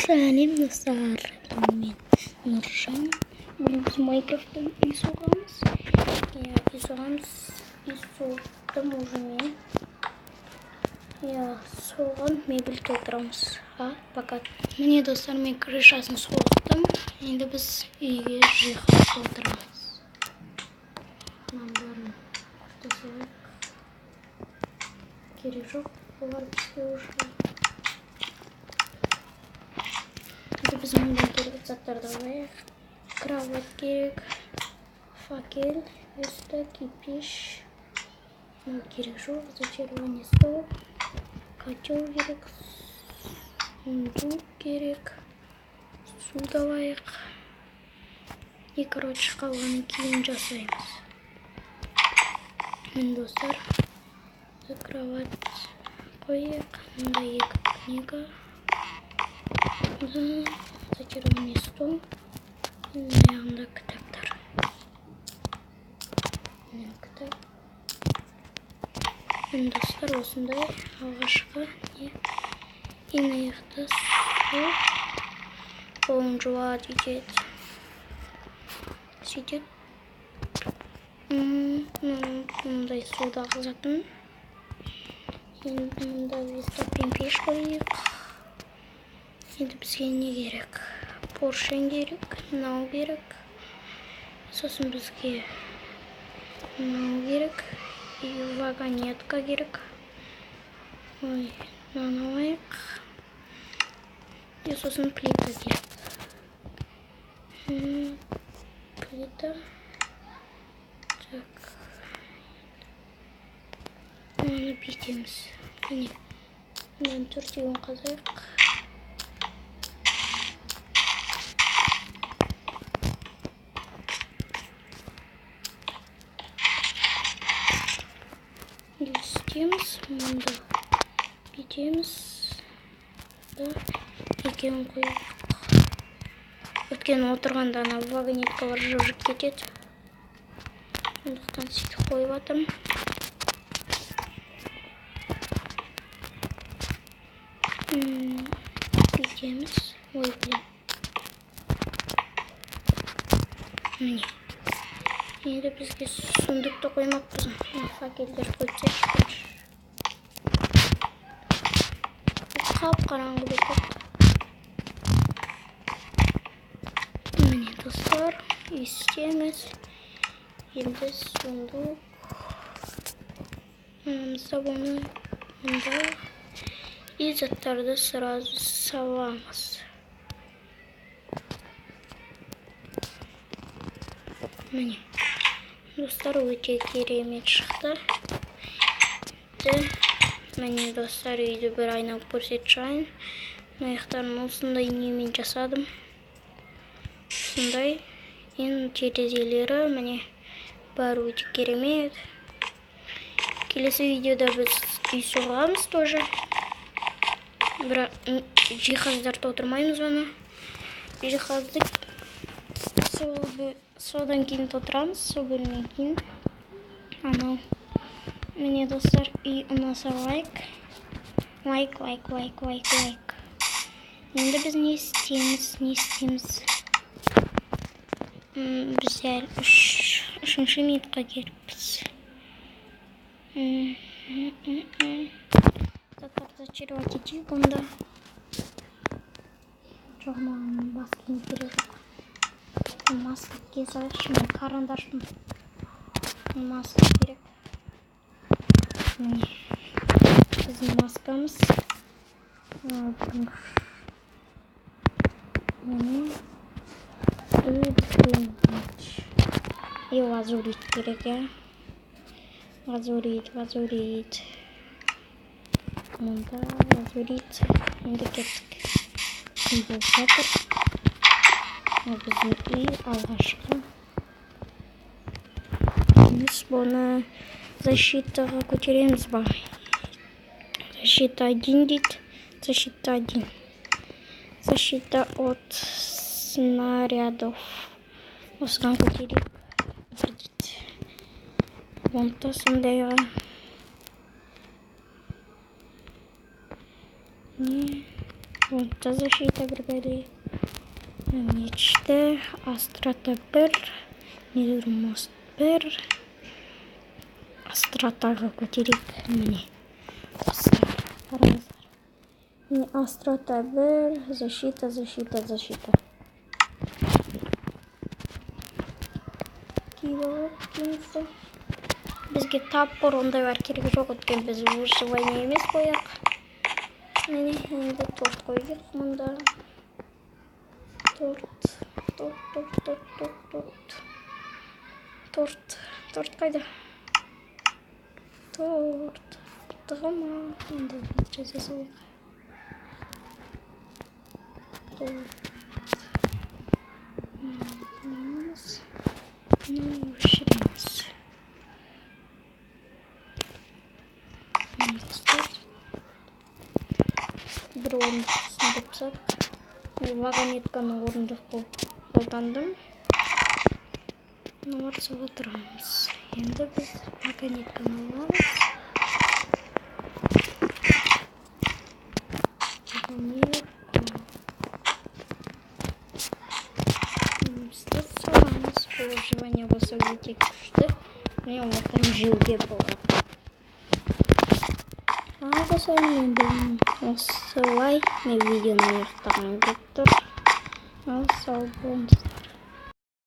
Сәлем достар, мен Нұржан. Бүгін біз Майнкрафттан үй соғамыз. Үй соғдым уже мен. Соған мебель толтырамыз. Пока. Міне достар, мен крышасын соғдым. Енді біз үйге жиһаз толтырамыз. Мынаны жасайық. Керек жоқ, олар бізге уже. Біз мұндан керек заттарды алайық. Кровать керек, факел, веста, кипиш. Керек жоқ, зачарование стол, котел керек, сундук керек, суды алайық. И қалғанын кейін жасаймыз. Мен достар, кровать қойық, мұнда екі книга. Зачарование стол. Мына кітаптар. Кітап. Достар, осындай алғашқы инаяқты су. Қолын жуады етеді. Сөйтеді. Мұндай суды ағызатын. Енді мұнда вестапен пеш қойық. Енді бізге не керек? Поршень керек, мынау керек. Сосын бізге мынау керек. И вагонетка керек. Мынаны алайық. И сосын плита керек. Плита. Так. Мынаны бүйтеміз. Міне. Мынаны төртеуін қазайық. Істейміз, мұнда бүйтеміз. Екеуін қойып. Өткен отырғанда ана вагонеткалар жылжып кетеді. Сондықтан сөйтіп қойып жатырмын. Бүйтеміз. Ой, блин. Міне. Енді бізге сундукты қоймақпыз. Факелдер қойсақ. Қап-қараңғы бекет. Міне достар, істеміз. Енді сундук. Мұнымызда бұны мұнда. И заттарды сразу саламыз. Міне. Достар, өте керемет шықты. Міне достар, үйді бір айналып көрсетшайын. Аяқтарын осындай немен жасадым. Осындай. Енді терезелері, міне бәрі өте керемет. Келесі видеода біз үй соғамыз тоже. Бірақ жиһаздарды отырмаймыз оны. Жиһазды содан кейін толтырамыз, сол бөлімнен кейін. Анау. Міне достар, үй ұнаса лайк. Лайк. Енді біз не істейміз? Біз әлі үшінші минутқа келіппіз. Зачаровать етейік онда. Жоқ, маған бас киім керек. Маска кесайықшы, мен қарындашпын. Маска керек. Міне. Біздің маскамыз. Міне. И лазурит керек, Лазурит. Мұнда лазурит. Енді кеттік. Бұл жатыр. Біздің үй алғашқы. Біз бұны защитаға көтереміз ба? Защита 1 дейді. Защита 1. Защита от снарядов. Осыған көтерейік. Онда сондай. Фронтта защита бригады. Мечте, Астрата 1, Недормост 1. Астратаға көтерейік. Міне. Қараңыздар. Міне Астрата 1, защита. Кейбір бізге тап бар, ондайлар керек жоқ, өткен біз выживание емес қояқ. Міне, енді торт қойдық мұнда. Торт қайда? Торт тығыма. Енді біз жасауық. Өшіреміз. Бір орындық түсіндіп сап. Вагонетканы орындық болып қолдандым. Номер соға тұрамыз. Енді біз вагонетканы аламыз. Выживание болса өте күшті. Міне одан жеуге болады. Осылай мен видеоны аяқтаған болып тұр. Сау болыңыздар.